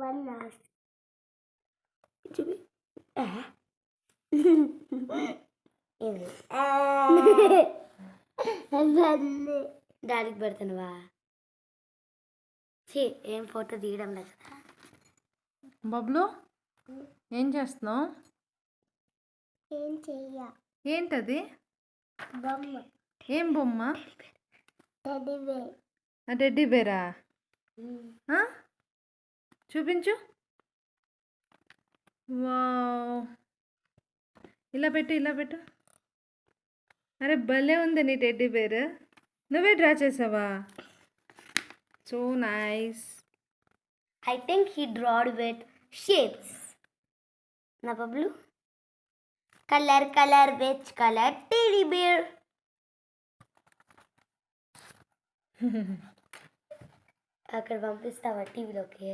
One last. డాడీకి పెడతానువా ఏం photo తీయడం లేదు బబ్లు ఏం చేస్తున్నావు? ఏం చెయ్య ఏంటది? బొమ్మ. ఏం బొమ్మ? Teddy bear. టెడ్డీ బేరా? చూపించు. వావ్, ఇలా పెట్టు, ఇలా పెట్టు. అరే భలే ఉంది నీ టెడ్డీ బేర్. నువ్వే డ్రా చేసావా? So nice. I think he drawed with shapes. Na Pablo? Color, which color? Teddy bear. అక్కడ పంపిస్తావా టీవీలోకి?